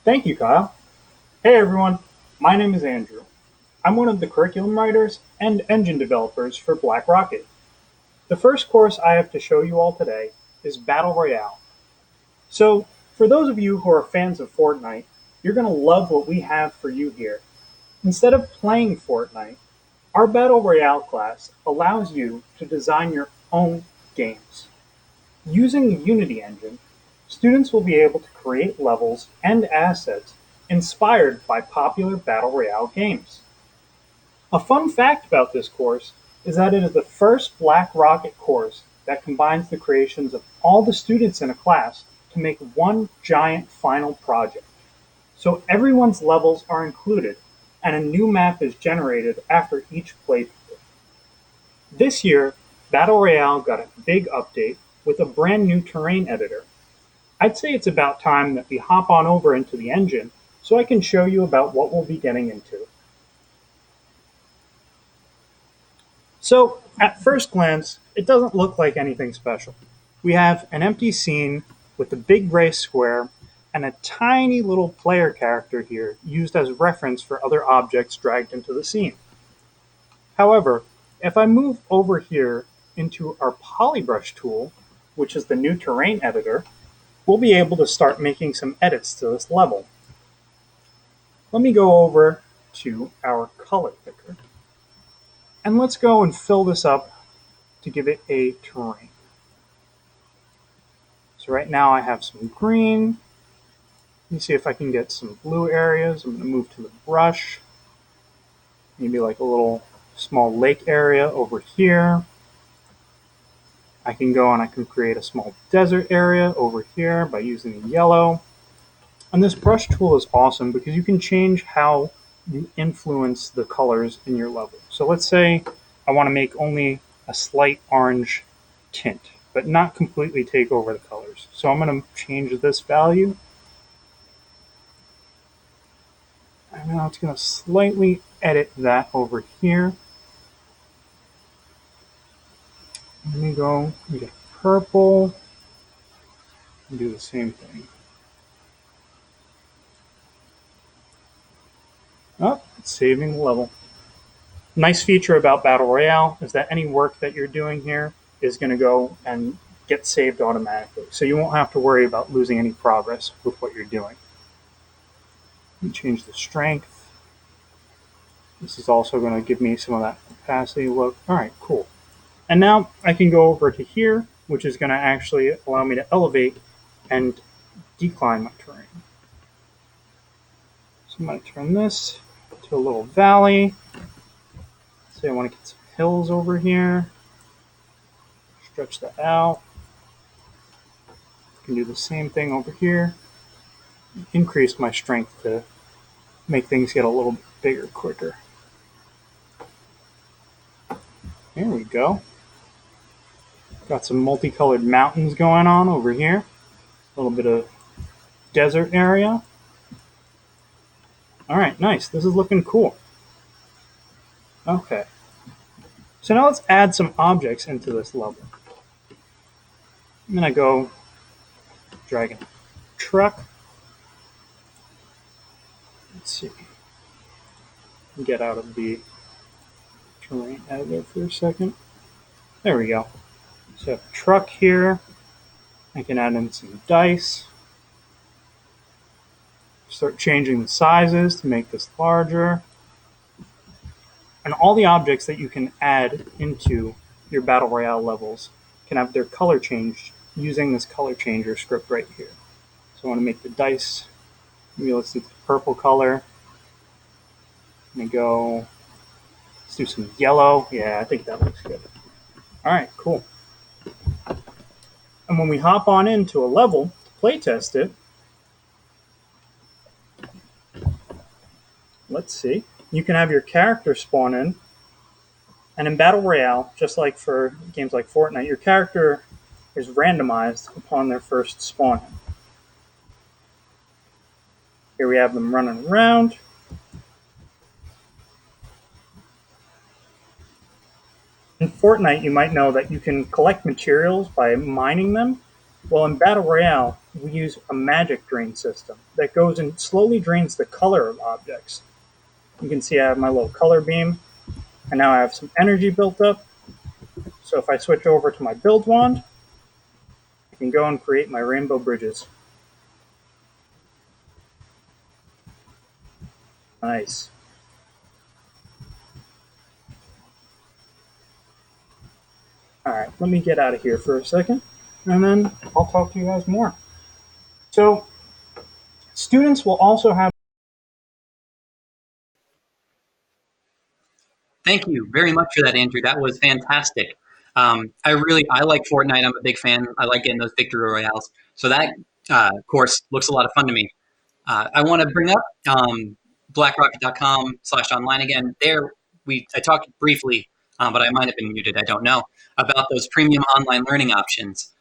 Thank you, Kyle. Hey everyone, my name is Andrew. I'm one of the curriculum writers and engine developers for Black Rocket. The first course I have to show you all today is Battle Royale. So, for those of you who are fans of Fortnite, you're going to love what we have for you here. Instead of playing Fortnite, our Battle Royale class allows you to design your own games. Using the Unity engine, students will be able to create levels and assets inspired by popular Battle Royale games. A fun fact about this course is that it is the first Black Rocket course that combines the creations of all the students in a class to make one giant final project. So everyone's levels are included, and a new map is generated after each playthrough. This year, Battle Royale got a big update with a brand new terrain editor. I'd say it's about time that we hop on over into the engine so I can show you about what we'll be getting into. So, at first glance, it doesn't look like anything special. We have an empty scene with a big gray square and a tiny little player character here used as reference for other objects dragged into the scene. However, if I move over here into our polybrush tool, which is the new terrain editor, we'll be able to start making some edits to this level. Let me go over to our color picker. And let's go and fill this up to give it a terrain. So right now I have some green. Let me see if I can get some blue areas. I'm going to move to the brush. Maybe like a little small lake area over here. I can go and I can create a small desert area over here by using the yellow. And this brush tool is awesome because you can change how you influence the colors in your level. So let's say I want to make only a slight orange tint, but not completely take over the colors. So I'm going to change this value. And now it's going to slightly edit that over here. Let me go and get purple and do the same thing. Oh, it's saving the level. Nice feature about Battle Royale is that any work that you're doing here is going to go and get saved automatically. So you won't have to worry about losing any progress with what you're doing. Let me change the strength. This is also going to give me some of that opacity look. All right, cool. And now I can go over to here, which is going to actually allow me to elevate and decline my terrain. So I'm going to turn this to a little valley. Say I want to get some hills over here. Stretch that out. I can do the same thing over here. Increase my strength to make things get a little bit bigger quicker. There we go. Got some multicolored mountains going on over here. A little bit of desert area. All right, nice. This is looking cool. Okay. So now let's add some objects into this level. I'm going to go drag a truck. Let's see. Get out of the terrain editor for a second. There we go. So I have a truck here. I can add in some dice. Start changing the sizes to make this larger. And all the objects that you can add into your Battle Royale levels can have their color changed using this color changer script right here. So I want to make the dice, maybe let's do the purple color. Let me go, let's do some yellow. Yeah, I think that looks good. All right, cool. And when we hop on into a level to play test it, let's see, you can have your character spawn in. And in Battle Royale, just like for games like Fortnite, your character is randomized upon their first spawn. Here we have them running around. In Fortnite, you might know that you can collect materials by mining them. Well, in Battle Royale, we use a magic drain system that goes and slowly drains the color of objects. You can see I have my little color beam, and now I have some energy built up. So if I switch over to my build wand, I can go and create my rainbow bridges. Nice. All right, let me get out of here for a second, and then I'll talk to you guys more. So students will also have. Thank you very much for that, Andrew. That was fantastic. I like Fortnite. I'm a big fan. I like getting those victory royales. So that course looks a lot of fun to me. I want to bring up blackrocket.com/online again. There, I talked briefly, but I might have been muted. I don't know about those premium online learning options.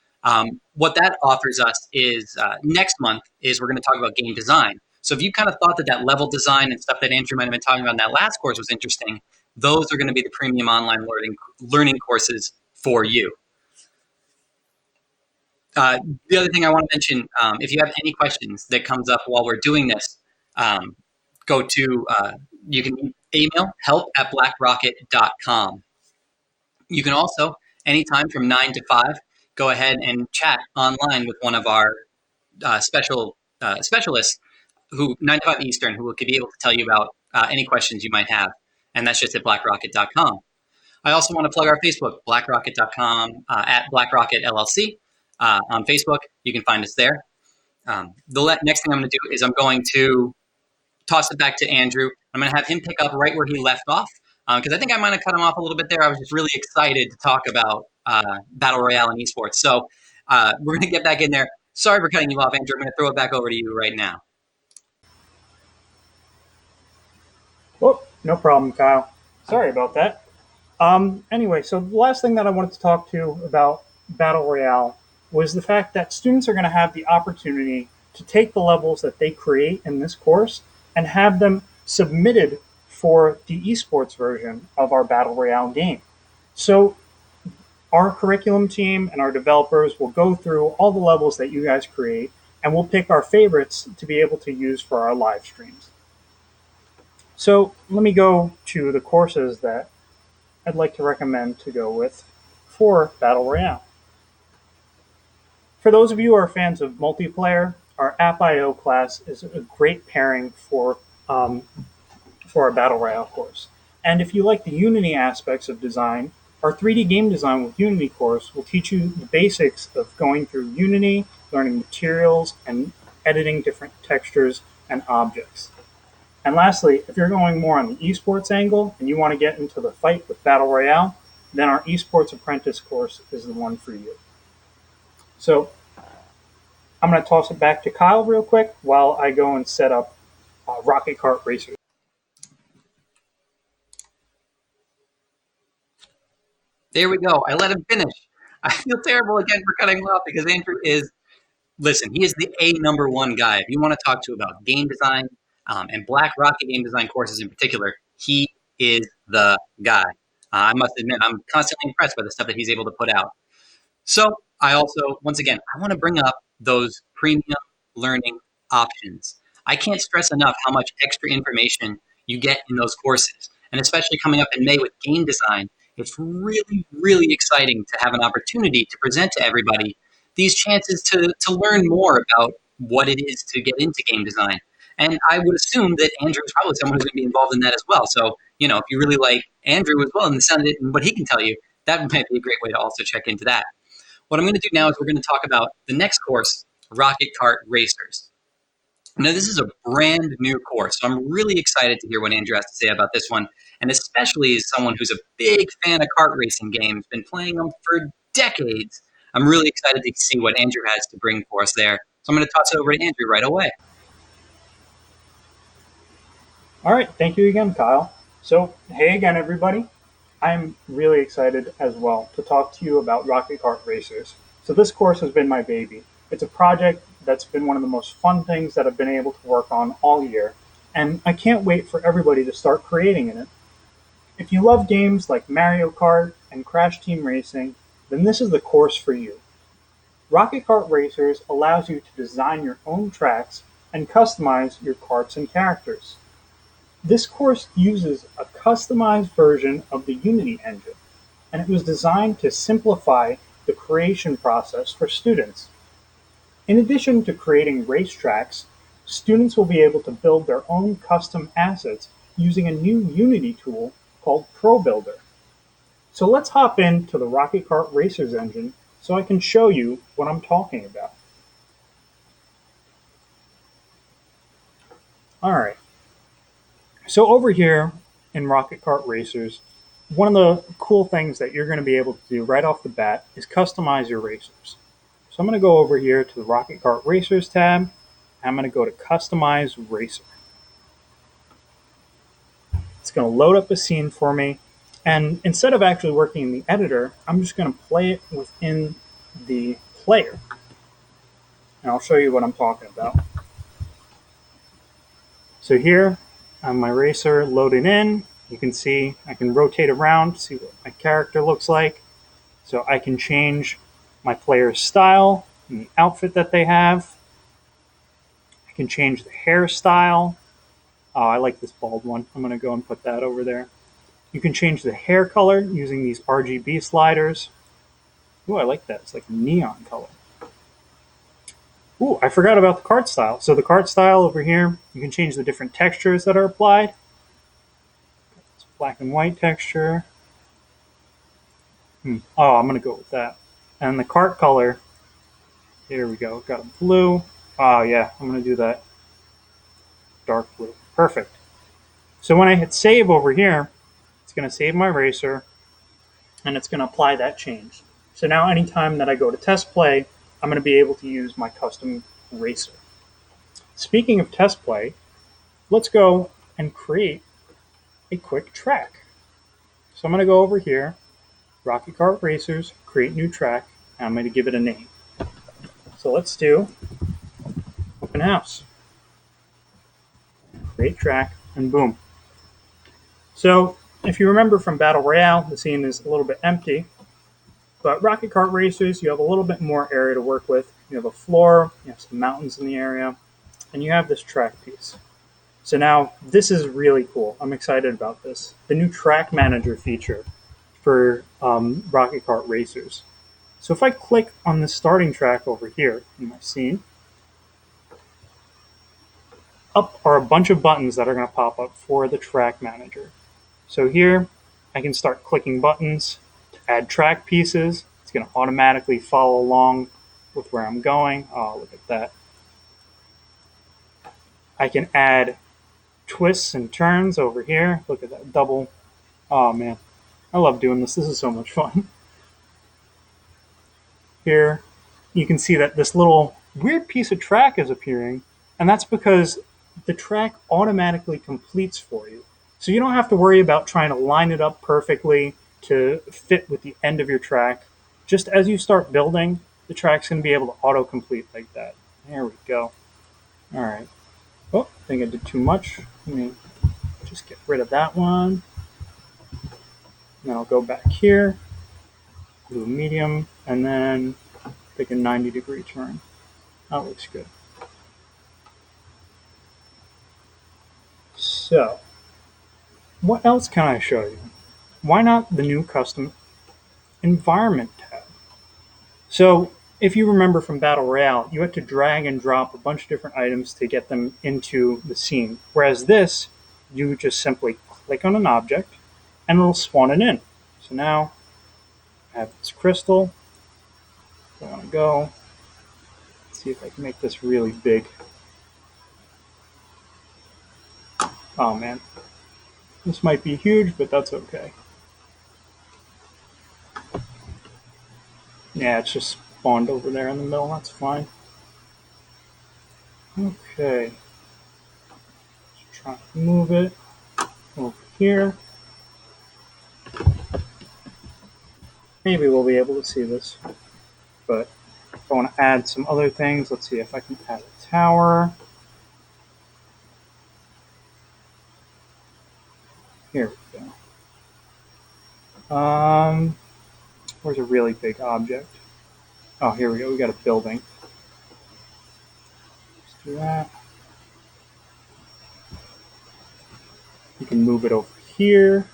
What that offers us is next month is we're going to talk about game design. So if you kind of thought that level design and stuff that Andrew might have been talking about in that last course was interesting, those are going to be the premium online learning courses for you. The other thing I want to mention, if you have any questions that comes up while we're doing this, go to, you can email help@blackrocket.com. You can also, anytime from 9 to 5, go ahead and chat online with one of our specialists, 9 to 5 Eastern, who will be able to tell you about any questions you might have. And that's just at blackrocket.com. I also want to plug our Facebook, blackrocket.com, at BlackRocket LLC. On Facebook, you can find us there. The next thing I'm going to do is I'm going to toss it back to Andrew. I'm going to have him pick up right where he left off, because I think I might have cut him off a little bit there. I was just really excited to talk about Battle Royale and esports. So we're going to get back in there. Sorry for cutting you off, Andrew. I'm going to throw it back over to you right now. Oh, no problem, Kyle. Sorry about that. Anyway, so the last thing that I wanted to talk to about Battle Royale was the fact that students are going to have the opportunity to take the levels that they create in this course and have them submitted for the esports version of our Battle Royale game. So our curriculum team and our developers will go through all the levels that you guys create, and we'll pick our favorites to be able to use for our live streams. So let me go to the courses that I'd like to recommend to go with for Battle Royale. For those of you who are fans of multiplayer, our App.io class is a great pairing for our Battle Royale course. And if you like the Unity aspects of design, our 3D game design with Unity course will teach you the basics of going through Unity, learning materials, and editing different textures and objects. And lastly, if you're going more on the esports angle and you want to get into the fight with Battle Royale, then our esports apprentice course is the one for you. So I'm going to toss it back to Kyle real quick while I go and set up Rocket Kart Racers. There we go. I let him finish. I feel terrible again for cutting him off because Andrew is, listen, he is the number one guy. If you want to talk to about game design and Black Rocket game design courses in particular, he is the guy. I must admit, I'm constantly impressed by the stuff that he's able to put out. So I also, once again, I want to bring up those premium learning options. I can't stress enough how much extra information you get in those courses. And especially coming up in May with game design, it's really, really exciting to have an opportunity to present to everybody these chances to learn more about what it is to get into game design. And I would assume that Andrew is probably someone who's going to be involved in that as well. So, you know, if you really like Andrew as well and the sound of it and what he can tell you, that might be a great way to also check into that. What I'm going to do now is we're going to talk about the next course, Rocket Kart Racers. Now, this is a brand new course, so I'm really excited to hear what Andrew has to say about this one, and especially as someone who's a big fan of kart racing games, been playing them for decades. I'm really excited to see what Andrew has to bring for us there. So I'm going to toss it over to Andrew right away. All right, thank you again, Kyle. So, hey again, everybody. I'm really excited as well to talk to you about Rocket Kart Racers. So this course has been my baby. It's a project that's been one of the most fun things that I've been able to work on all year, and I can't wait for everybody to start creating in it. If you love games like Mario Kart and Crash Team Racing, then this is the course for you. Rocket Kart Racers allows you to design your own tracks and customize your karts and characters. This course uses a customized version of the Unity engine, and it was designed to simplify the creation process for students. In addition to creating racetracks, students will be able to build their own custom assets using a new Unity tool called ProBuilder. So let's hop into the Rocket Kart Racers engine so I can show you what I'm talking about. All right, so over here in Rocket Kart Racers, one of the cool things that you're going to be able to do right off the bat is customize your racers. So I'm going to go over here to the Rocket Kart Racers tab. And I'm going to go to Customize Racer. It's going to load up a scene for me. And instead of actually working in the editor, I'm just going to play it within the player. And I'll show you what I'm talking about. So here, on my racer loaded in, you can see I can rotate around, see what my character looks like. So I can change my player's style and the outfit that they have. I can change the hairstyle. Oh, I like this bald one. I'm going to go and put that over there. You can change the hair color using these RGB sliders. Ooh, I like that. It's like a neon color. Ooh, I forgot about the kart style. So the kart style over here, you can change the different textures that are applied. It's black and white texture. Oh, I'm going to go with that. And the kart color, here we go. Got a blue. Oh, yeah, I'm going to do that. Dark blue. Perfect. So when I hit save over here, it's going to save my racer and it's going to apply that change. So now anytime that I go to test play, I'm going to be able to use my custom racer. Speaking of test play, let's go and create a quick track. So I'm going to go over here, Rocket Kart Racers, create new track, and I'm going to give it a name. So let's do open house, create track, and boom. So if you remember from Battle Royale, the scene is a little bit empty, but Rocket Kart Racers, you have a little bit more area to work with. You have a floor, you have some mountains in the area, and you have this track piece. So now this is really cool. I'm excited about this. The new track manager feature for Rocket Kart Racers. So if I click on the starting track over here in my scene, up are a bunch of buttons that are going to pop up for the track manager. So here I can start clicking buttons to add track pieces. It's going to automatically follow along with where I'm going. Oh, look at that. I can add twists and turns over here. Look at that double. Oh man, I love doing this. This is so much fun. Here you can see that this little weird piece of track is appearing, and that's because the track automatically completes for you. So you don't have to worry about trying to line it up perfectly to fit with the end of your track. Just as you start building, the track's going to be able to auto-complete like that. There we go. All right. Oh, I think I did too much. Let me just get rid of that one. Then I'll go back here, do a medium, and then pick a 90-degree turn. That looks good. So, what else can I show you? Why not the new custom environment tab? So, if you remember from Battle Royale, you had to drag and drop a bunch of different items to get them into the scene. Whereas this, you just simply click on an object and it'll spawn it in. So now I have this crystal. I want to go. Let's see if I can make this really big. Oh man, this might be huge, but that's okay. Yeah, it's just spawned over there in the middle. That's fine. Okay. Just try to move it over here. Maybe we'll be able to see this. But if I want to add some other things, let's see if I can add a tower. Here we go. Where's a really big object? Oh, here we go. We got a building. Let's do that. You can move it over here.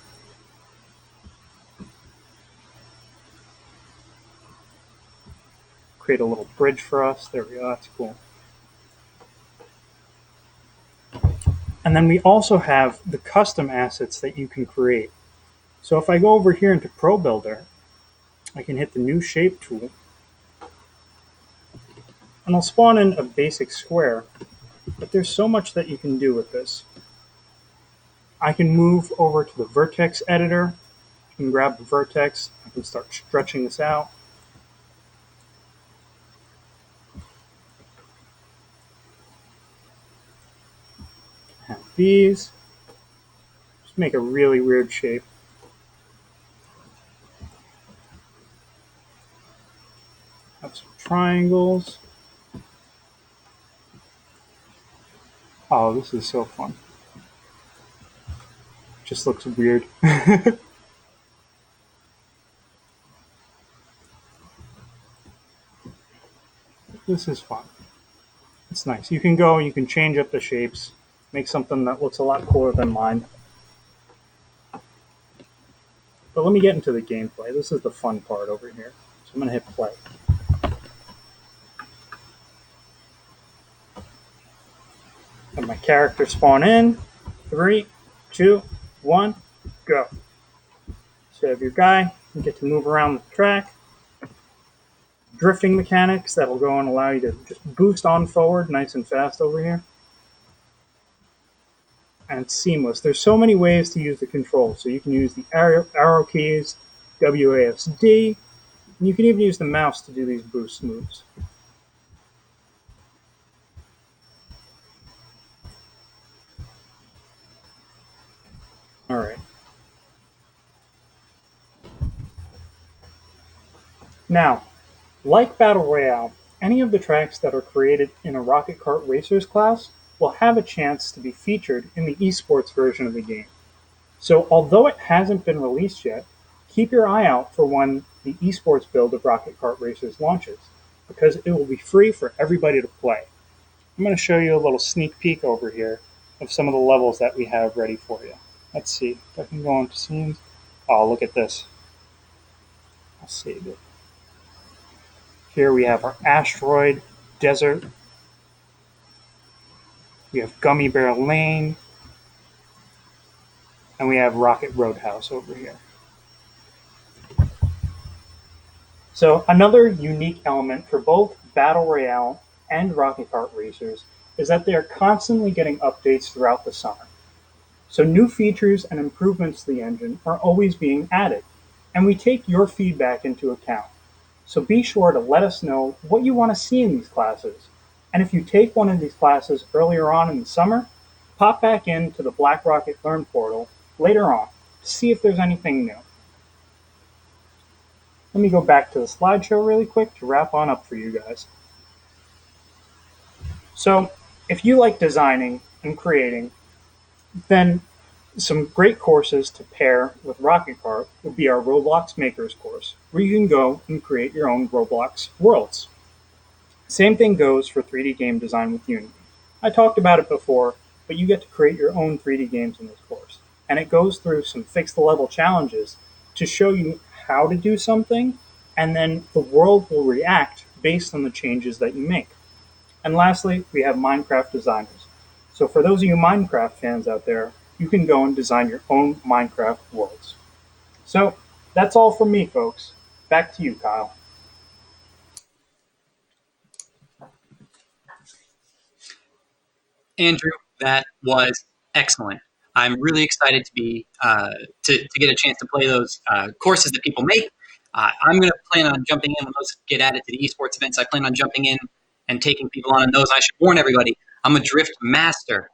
Create a little bridge for us. There we go. That's cool. And then we also have the custom assets that you can create. So if I go over here into Pro Builder, I can hit the new shape tool and I'll spawn in a basic square, but there's so much that you can do with this. I can move over to the vertex editor. I can grab the vertex. I can start stretching this out. Have these. Just make a really weird shape. Have some triangles. Oh, this is so fun. Just looks weird. This is fun. It's nice. You can go, you can change up the shapes, make something that looks a lot cooler than mine. But let me get into the gameplay. This is the fun part over here. So I'm going to hit play. Let my character spawn in. 3, 2, 1, go. So you have your guy. You get to move around the track. Drifting mechanics that'll go and allow you to just boost on forward nice and fast over here. And it's seamless. There's so many ways to use the controls. So you can use the arrow keys, WASD, and you can even use the mouse to do these boost moves. All right. Now, like Battle Royale, any of the tracks that are created in a Rocket Kart Racers class will have a chance to be featured in the esports version of the game. So, although it hasn't been released yet, keep your eye out for when the esports build of Rocket Kart Racers launches, because it will be free for everybody to play. I'm going to show you a little sneak peek over here of some of the levels that we have ready for you. Let's see if I can go into scenes. Oh, look at this. I'll save it. Here we have our asteroid desert. We have Gummy Bear Lane. And we have Rocket Roadhouse over here. So another unique element for both Battle Royale and Rocket Kart Racers is that they are constantly getting updates throughout the summer. So new features and improvements to the engine are always being added, and we take your feedback into account. So be sure to let us know what you want to see in these classes. And if you take one of these classes earlier on in the summer, pop back into the Black Rocket Learn portal later on to see if there's anything new. Let me go back to the slideshow really quick to wrap on up for you guys. So if you like designing and creating, then some great courses to pair with Rocket Kart would be our Roblox Makers course, where you can go and create your own Roblox worlds. Same thing goes for 3D game design with Unity. I talked about it before, but you get to create your own 3D games in this course. And it goes through some fix the level challenges to show you how to do something, and then the world will react based on the changes that you make. And lastly, we have Minecraft designers. So for those of you Minecraft fans out there, you can go and design your own Minecraft worlds. So that's all from me, folks. Back to you, Kyle. Andrew, that was excellent. I'm really excited to be to get a chance to play those courses that people make. I'm going to plan on jumping in when those get added to the esports events. I plan on jumping in and taking people on those. I should warn everybody, I'm a drift master.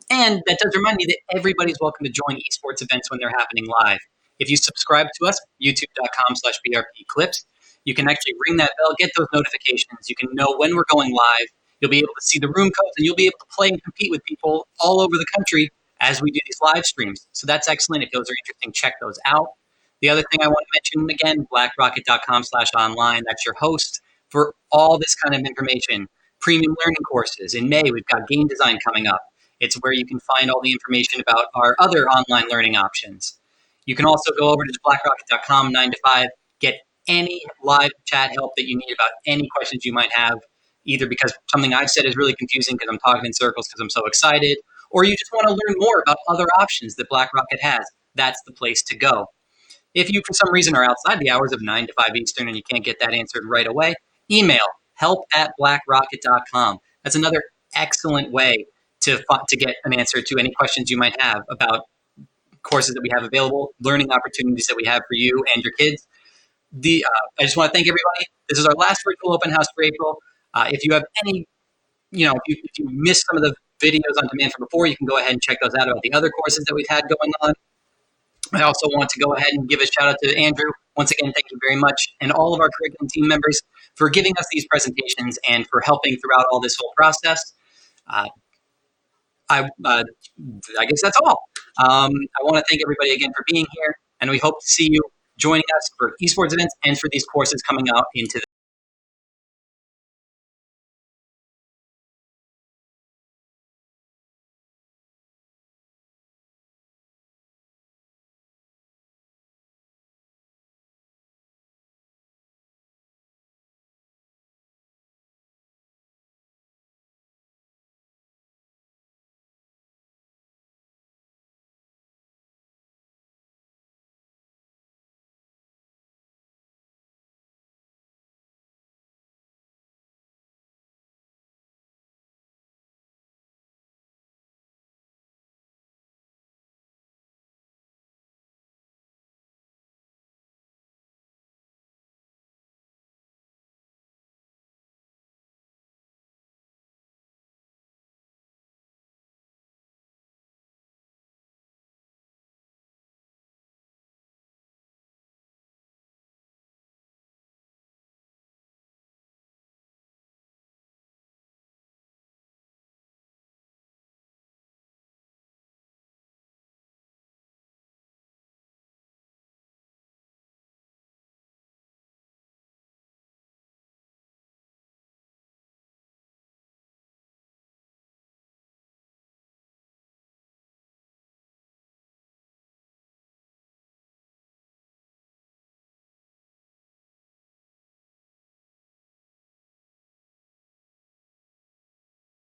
And that does remind me that everybody's welcome to join esports events when they're happening live. If you subscribe to us, youtube.com/BRP clips, you can actually ring that bell, get those notifications. You can know when we're going live. You'll be able to see the room codes, and you'll be able to play and compete with people all over the country as we do these live streams. So that's excellent. If those are interesting, check those out. The other thing I want to mention again, blackrocket.com/online. That's your host. for all this kind of information. Premium learning courses. In May, we've got game design coming up. It's where you can find all the information about our other online learning options. You can also go over to blackrocket.com 9 to 5, get any live chat help that you need about any questions you might have, either because something I've said is really confusing because I'm talking in circles because I'm so excited, or you just want to learn more about other options that BlackRocket has. That's the place to go. If you, for some reason, are outside the hours of 9 to 5 Eastern and you can't get that answered right away, email help@blackrocket.com. That's another excellent way to get an answer to any questions you might have about courses that we have available, learning opportunities that we have for you and your kids. I just want to thank everybody. This is our last virtual open house for April. If you have any, if you missed some of the videos on demand from before, you can go ahead and check those out about the other courses that we've had going on. I also want to go ahead and give a shout out to Andrew. Once again, thank you very much, and all of our curriculum team members for giving us these presentations and for helping throughout all this whole process. I guess that's all. I want to thank everybody again for being here, and we hope to see you joining us for esports events and for these courses coming out into the